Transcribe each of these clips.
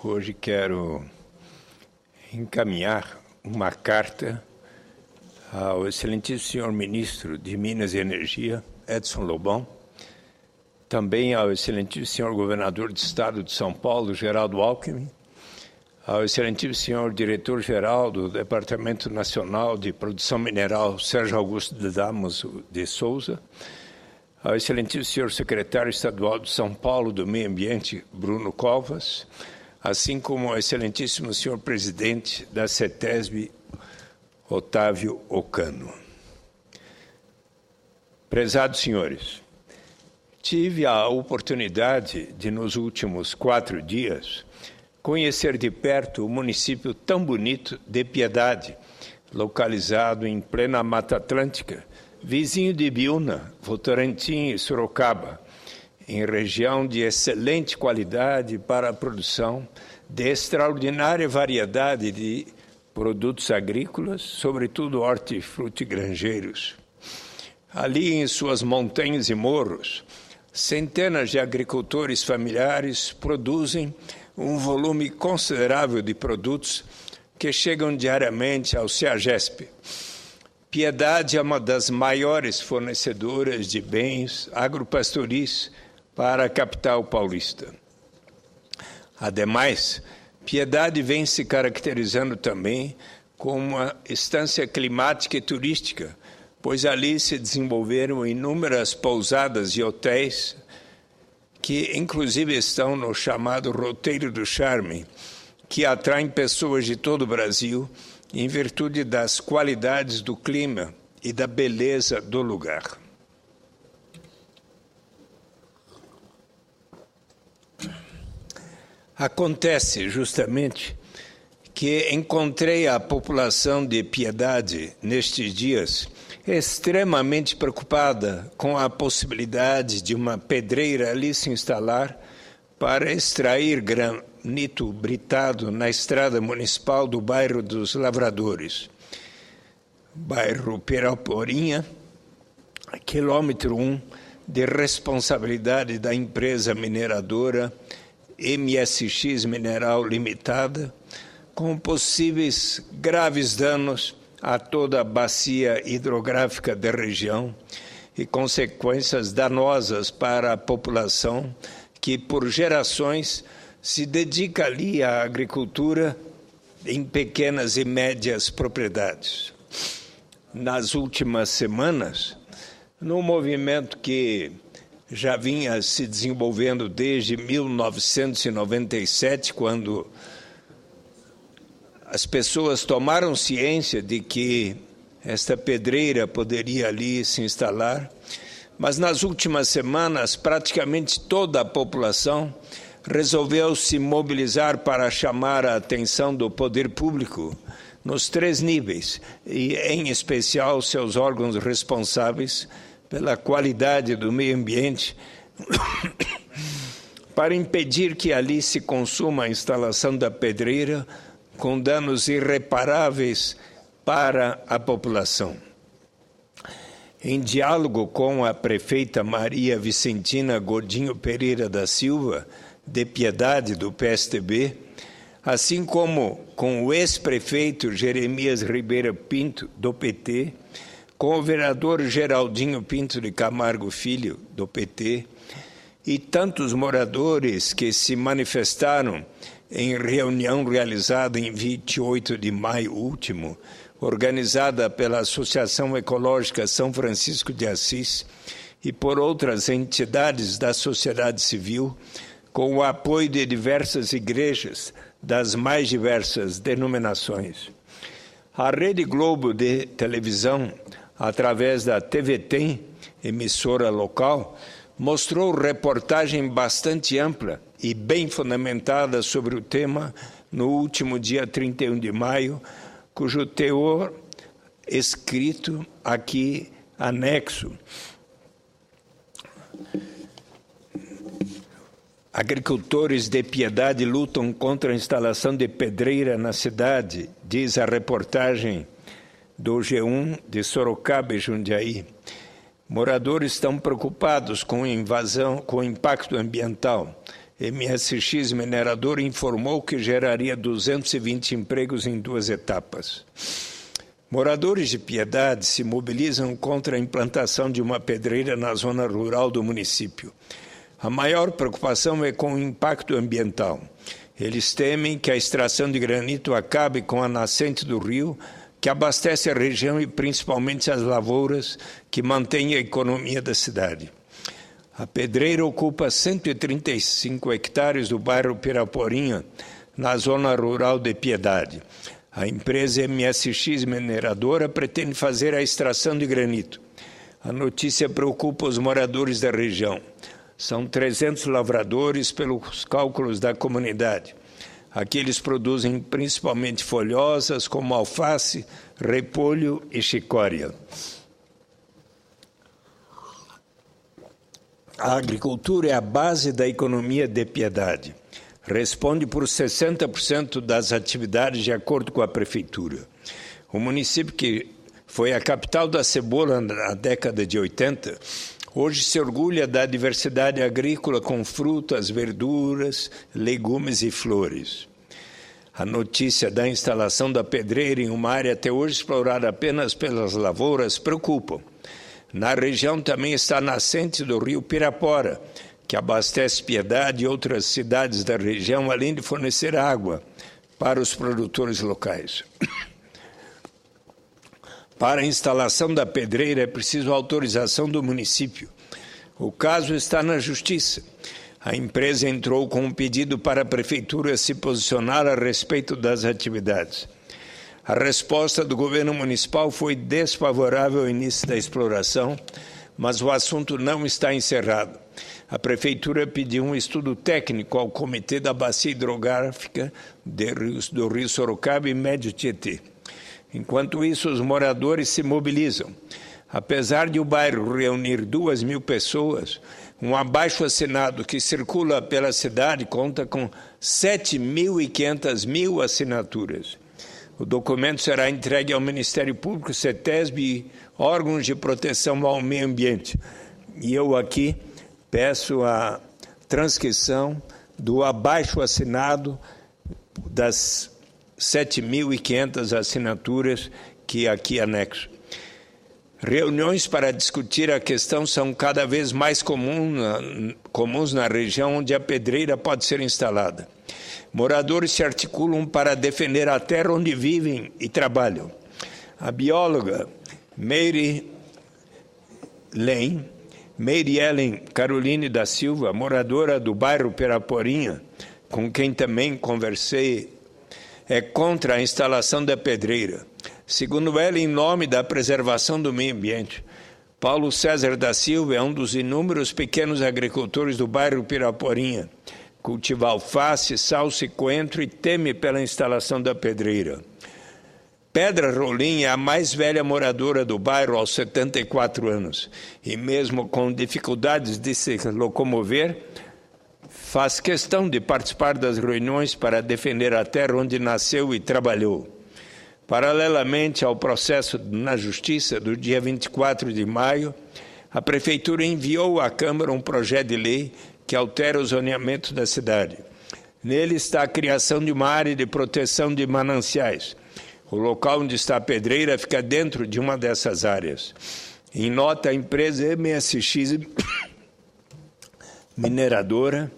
Hoje quero encaminhar uma carta ao excelentíssimo senhor ministro de Minas e Energia, Edson Lobão, também ao excelentíssimo senhor governador do Estado de São Paulo, Geraldo Alckmin, ao excelentíssimo senhor diretor-geral do Departamento Nacional de Produção Mineral, Sérgio Augusto de Damaso de Souza, ao excelentíssimo senhor secretário estadual de São Paulo do Meio Ambiente, Bruno Covas, assim como ao excelentíssimo senhor presidente da CETESB, Otávio Ocano. Prezados senhores, tive a oportunidade de, nos últimos 4 dias, conhecer de perto o município tão bonito de Piedade, localizado em plena Mata Atlântica, vizinho de Biúna, Votorantim e Sorocaba, em região de excelente qualidade para a produção de extraordinária variedade de produtos agrícolas, sobretudo hortifrutigranjeiros. Ali em suas montanhas e morros, centenas de agricultores familiares produzem um volume considerável de produtos que chegam diariamente ao CEAGESP. Piedade é uma das maiores fornecedoras de bens agropastoris para a capital paulista. Ademais, Piedade vem se caracterizando também como uma estância climática e turística, pois ali se desenvolveram inúmeras pousadas e hotéis que, inclusive, estão no chamado Roteiro do Charme, que atraem pessoas de todo o Brasil em virtude das qualidades do clima e da beleza do lugar. Acontece justamente que encontrei a população de Piedade nestes dias extremamente preocupada com a possibilidade de uma pedreira ali se instalar para extrair granito britado na estrada municipal do bairro dos Lavradores, bairro Piraporinha, quilômetro 1, de responsabilidade da empresa mineradora MSX Mineral Limitada, com possíveis graves danos a toda a bacia hidrográfica da região e consequências danosas para a população que, por gerações, se dedica ali à agricultura em pequenas e médias propriedades. Nas últimas semanas, num movimento que já vinha se desenvolvendo desde 1997, quando as pessoas tomaram ciência de que esta pedreira poderia ali se instalar, mas nas últimas semanas praticamente toda a população resolveu se mobilizar para chamar a atenção do poder público nos 3 níveis, e em especial seus órgãos responsáveis pela qualidade do meio ambiente, para impedir que ali se consuma a instalação da pedreira com danos irreparáveis para a população. Em diálogo com a prefeita Maria Vicentina Godinho Pereira da Silva, de Piedade, do PSTB, assim como com o ex-prefeito Jeremias Ribeiro Pinto, do PT, com o vereador Geraldinho Pinto de Camargo Filho, do PT, e tantos moradores que se manifestaram em reunião realizada em 28 de maio último, organizada pela Associação Ecológica São Francisco de Assis e por outras entidades da sociedade civil, com o apoio de diversas igrejas das mais diversas denominações. A Rede Globo de televisão, através da TV Tem, emissora local, mostrou reportagem bastante ampla e bem fundamentada sobre o tema no último dia 31 de maio, cujo teor escrito aqui anexo. Agricultores de Piedade lutam contra a instalação de pedreira na cidade, diz a reportagem do G1 de Sorocaba e Jundiaí. Moradores estão preocupados com a invasão, com o impacto ambiental MSX Mineradora informou que geraria 220 empregos em 2 etapas. Moradores de Piedade se mobilizam contra a implantação de uma pedreira na zona rural do município. A maior preocupação é com o impacto ambiental. Eles temem que a extração de granito acabe com a nascente do rio, que abastece a região e principalmente as lavouras que mantêm a economia da cidade. A pedreira ocupa 135 hectares do bairro Piraporinha, na zona rural de Piedade. A empresa MSX Mineradora pretende fazer a extração de granito. A notícia preocupa os moradores da região. São 300 lavradores pelos cálculos da comunidade. Aqui eles produzem principalmente folhosas, como alface, repolho e chicória. A agricultura é a base da economia de Piedade. Responde por 60% das atividades de acordo com a prefeitura. O município, que foi a capital da cebola na década de 80, hoje se orgulha da diversidade agrícola com frutas, verduras, legumes e flores. A notícia da instalação da pedreira em uma área até hoje explorada apenas pelas lavouras preocupa. Na região também está a nascente do rio Pirapora, que abastece Piedade e outras cidades da região, além de fornecer água para os produtores locais. Para a instalação da pedreira é preciso autorização do município. O caso está na Justiça. A empresa entrou com um pedido para a Prefeitura se posicionar a respeito das atividades. A resposta do governo municipal foi desfavorável ao início da exploração, mas o assunto não está encerrado. A Prefeitura pediu um estudo técnico ao Comitê da Bacia Hidrográfica do Rio Sorocaba e Médio Tietê. Enquanto isso, os moradores se mobilizam. Apesar de o bairro reunir 2.000 pessoas, um abaixo-assinado que circula pela cidade conta com 7.500 assinaturas. O documento será entregue ao Ministério Público, CETESB e órgãos de proteção ao meio ambiente. E eu aqui peço a transcrição do abaixo-assinado das 7.500 assinaturas que aqui anexo. Reuniões para discutir a questão são cada vez mais comuns na região onde a pedreira pode ser instalada. Moradores se articulam para defender a terra onde vivem e trabalham. A bióloga Mary Ellen Caroline da Silva, moradora do bairro Piraporinha, com quem também conversei, é contra a instalação da pedreira. Segundo ela, em nome da preservação do meio ambiente, Paulo César da Silva é um dos inúmeros pequenos agricultores do bairro Piraporinha. Cultiva alface, salsa e coentro e teme pela instalação da pedreira. Pedra Rolim é a mais velha moradora do bairro aos 74 anos e mesmo com dificuldades de se locomover, faz questão de participar das reuniões para defender a terra onde nasceu e trabalhou. Paralelamente ao processo na Justiça, do dia 24 de maio, a Prefeitura enviou à Câmara um projeto de lei que altera o zoneamento da cidade. Nele está a criação de uma área de proteção de mananciais. O local onde está a pedreira fica dentro de uma dessas áreas. Em nota, a empresa MSX Mineradora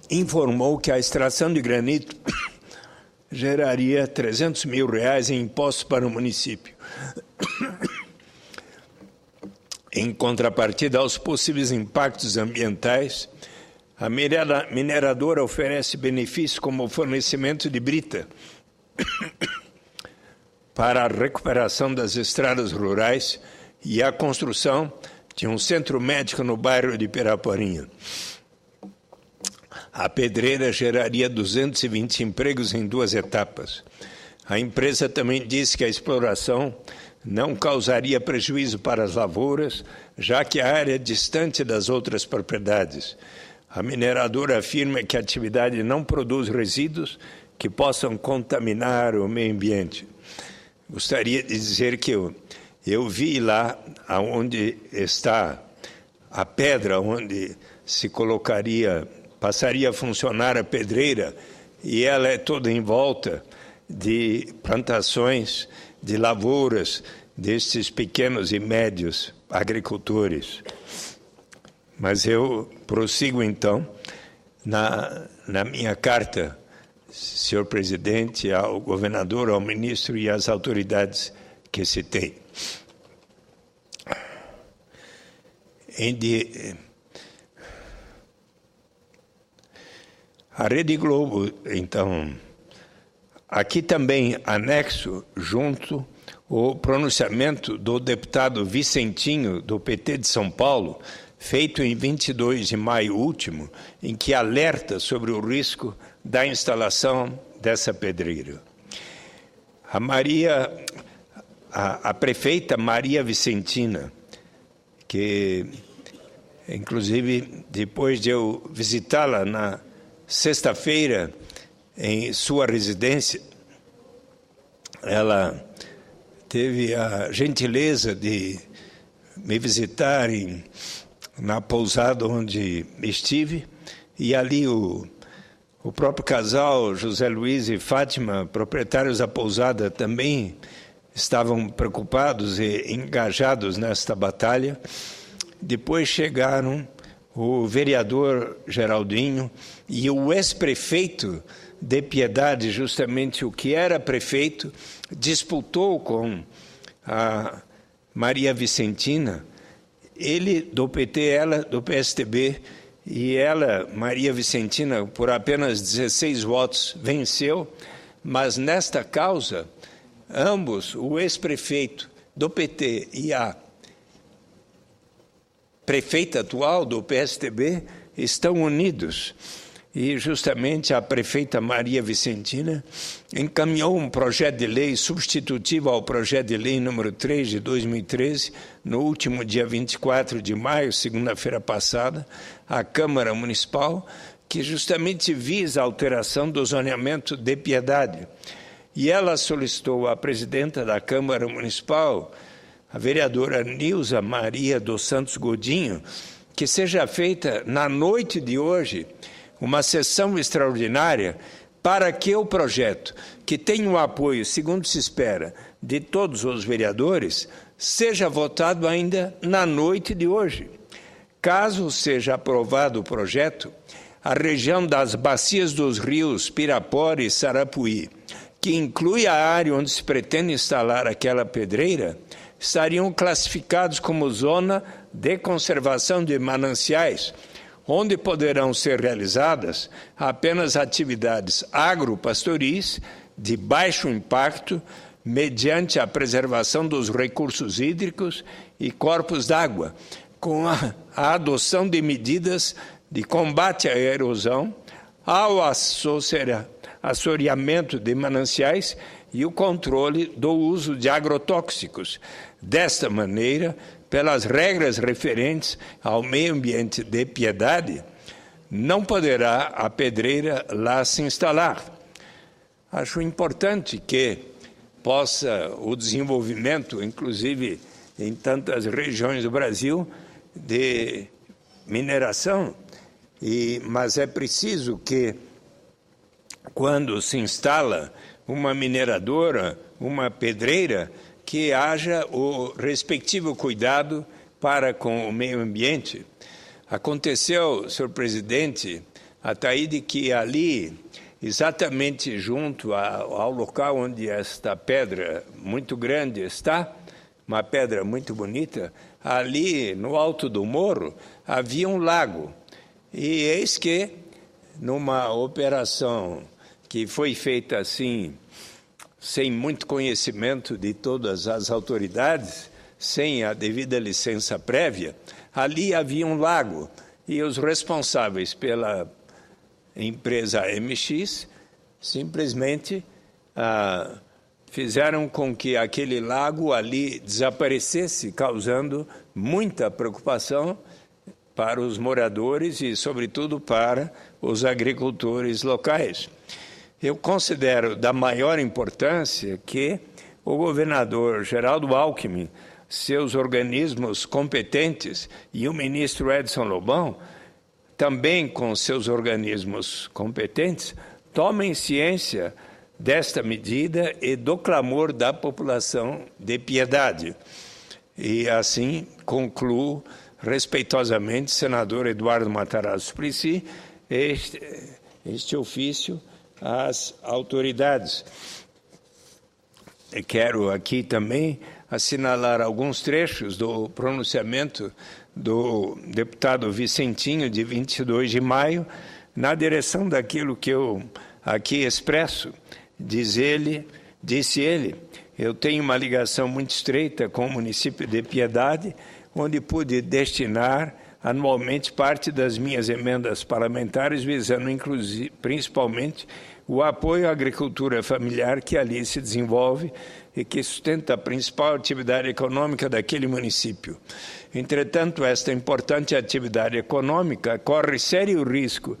informou que a extração de granito geraria R$300 mil em impostos para o município. Em contrapartida aos possíveis impactos ambientais, a mineradora oferece benefícios como o fornecimento de brita para a recuperação das estradas rurais e a construção de um centro médico no bairro de Piraporinha. A pedreira geraria 220 empregos em 2 etapas. A empresa também disse que a exploração não causaria prejuízo para as lavouras, já que a área é distante das outras propriedades. A mineradora afirma que a atividade não produz resíduos que possam contaminar o meio ambiente. Gostaria de dizer que eu vi lá onde está a pedra onde se colocaria, passaria a funcionar a pedreira, e ela é toda em volta de plantações, de lavouras destes pequenos e médios agricultores. Mas eu prossigo, então, na minha carta, senhor presidente, ao governador, ao ministro e às autoridades que citei. A Rede Globo, então, aqui também anexo junto o pronunciamento do deputado Vicentinho, do PT de São Paulo, feito em 22 de maio último, em que alerta sobre o risco da instalação dessa pedreira. A prefeita Maria Vicentina, que, inclusive, depois de eu visitá-la na sexta-feira em sua residência, ela teve a gentileza de me visitar na pousada onde estive, e ali o próprio casal, José Luiz e Fátima, proprietários da pousada, também estavam preocupados e engajados nesta batalha. Depois chegaram o vereador Geraldinho e o ex-prefeito de Piedade, justamente o que era prefeito, disputou com a Maria Vicentina, ele do PT, ela do PSDB, e ela, Maria Vicentina, por apenas 16 votos, venceu, mas nesta causa, ambos, o ex-prefeito do PT e a prefeita atual do PSDB, estão unidos. E justamente a prefeita Maria Vicentina encaminhou um projeto de lei substitutivo ao projeto de lei número 3 de 2013, no último dia 24 de maio, segunda-feira passada, à Câmara Municipal, que justamente visa a alteração do zoneamento de Piedade. E ela solicitou à presidenta da Câmara Municipal, a vereadora Nilza Maria dos Santos Godinho, que seja feita na noite de hoje uma sessão extraordinária para que o projeto, que tem o apoio, segundo se espera, de todos os vereadores, seja votado ainda na noite de hoje. Caso seja aprovado o projeto, a região das bacias dos rios Pirapora e Sarapuí, que inclui a área onde se pretende instalar aquela pedreira, estariam classificados como zona de conservação de mananciais, onde poderão ser realizadas apenas atividades agropastoris de baixo impacto, mediante a preservação dos recursos hídricos e corpos d'água, com a adoção de medidas de combate à erosão, ao assoreamento de mananciais e o controle do uso de agrotóxicos. Desta maneira, pelas regras referentes ao meio ambiente de Piedade, não poderá a pedreira lá se instalar. Acho importante que possa o desenvolvimento, inclusive em tantas regiões do Brasil, de mineração, mas é preciso que, quando se instala uma mineradora, uma pedreira, que haja o respectivo cuidado para com o meio ambiente. Aconteceu, senhor presidente, Ataíde, que ali, exatamente junto ao local onde esta pedra muito grande está, uma pedra muito bonita, ali no alto do morro havia um lago. E eis que, numa operação que foi feita assim, sem muito conhecimento de todas as autoridades, sem a devida licença prévia, ali havia um lago e os responsáveis pela empresa MX simplesmente fizeram com que aquele lago ali desaparecesse, causando muita preocupação para os moradores e, sobretudo, para os agricultores locais. Eu considero da maior importância que o governador Geraldo Alckmin, seus organismos competentes e o ministro Edson Lobão, também com seus organismos competentes, tomem ciência desta medida e do clamor da população de Piedade. E assim concluo respeitosamente, senador Eduardo Matarazzo Suplicy, este ofício às autoridades. Quero aqui também assinalar alguns trechos do pronunciamento do deputado Vicentinho, de 22 de maio, na direção daquilo que eu aqui expresso. Disse ele, eu tenho uma ligação muito estreita com o município de Piedade, onde pude destinar anualmente parte das minhas emendas parlamentares, visando principalmente o apoio à agricultura familiar que ali se desenvolve e que sustenta a principal atividade econômica daquele município. Entretanto, esta importante atividade econômica corre sério risco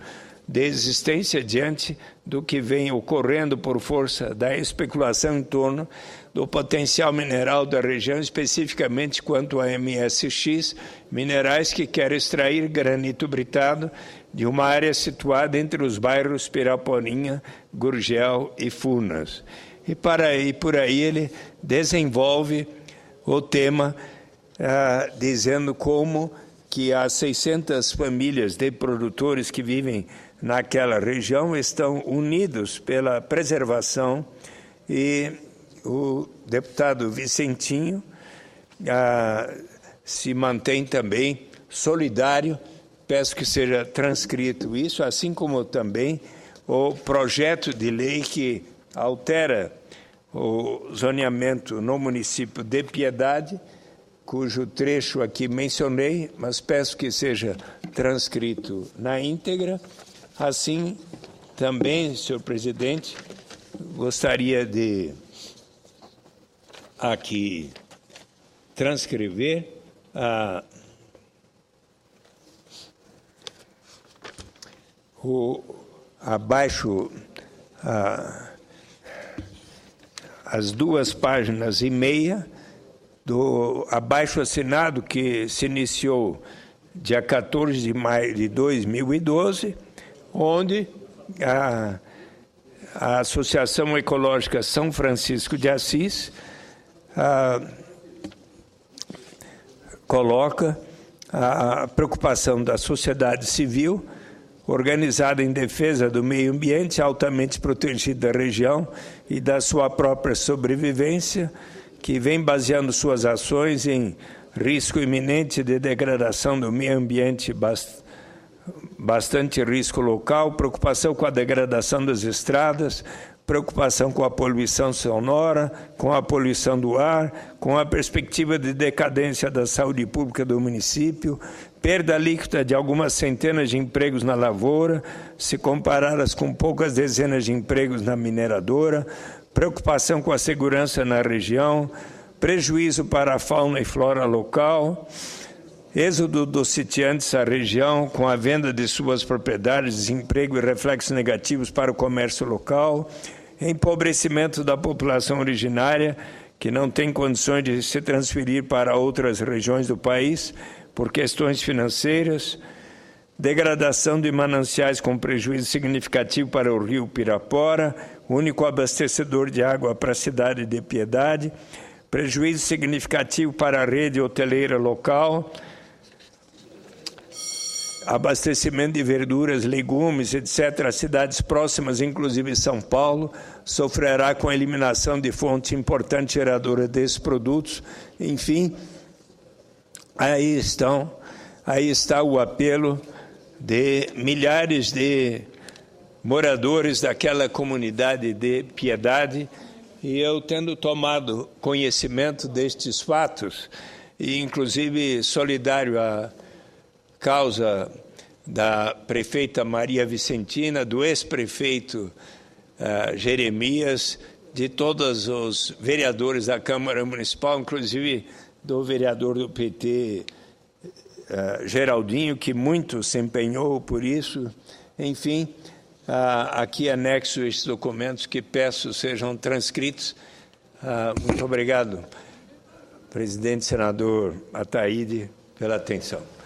de existência diante do que vem ocorrendo por força da especulação em torno do potencial mineral da região, especificamente quanto a MSX, minerais que quer extrair granito britado de uma área situada entre os bairros Piraporinha, Gurgel e Furnas. E por aí ele desenvolve o tema dizendo como que as 600 famílias de produtores que vivem naquela região estão unidos pela preservação, e o deputado Vicentinho se mantém também solidário. Peço que seja transcrito isso, assim como também o projeto de lei que altera o zoneamento no município de Piedade, cujo trecho aqui mencionei, mas peço que seja transcrito na íntegra. Assim, também, senhor presidente, gostaria de aqui transcrever abaixo as 2 páginas e meia do abaixo assinado que se iniciou dia 14 de maio de 2012, onde a Associação Ecológica São Francisco de Assis coloca a preocupação da sociedade civil organizada em defesa do meio ambiente altamente protegido da região e da sua própria sobrevivência, que vem baseando suas ações em risco iminente de degradação do meio ambiente, bastante risco local, preocupação com a degradação das estradas, preocupação com a poluição sonora, com a poluição do ar, com a perspectiva de decadência da saúde pública do município, perda líquida de algumas centenas de empregos na lavoura, se comparadas com poucas dezenas de empregos na mineradora, preocupação com a segurança na região, prejuízo para a fauna e flora local, êxodo dos sitiantes à região com a venda de suas propriedades, desemprego e reflexos negativos para o comércio local, empobrecimento da população originária, que não tem condições de se transferir para outras regiões do país por questões financeiras, degradação de mananciais com prejuízo significativo para o rio Pirapora, único abastecedor de água para a cidade de Piedade, prejuízo significativo para a rede hoteleira local, abastecimento de verduras, legumes, etc., as cidades próximas, inclusive São Paulo, sofrerá com a eliminação de fonte importante geradora desses produtos. Enfim, aí está o apelo de milhares de moradores daquela comunidade de Piedade, e eu, tendo tomado conhecimento destes fatos, e inclusive solidário à causa da prefeita Maria Vicentina, do ex-prefeito Jeremias, de todos os vereadores da Câmara Municipal, inclusive do vereador do PT, Geraldinho, que muito se empenhou por isso. Enfim, aqui anexo estes documentos que peço sejam transcritos. Muito obrigado. Presidente senador Ataíde, pela atenção.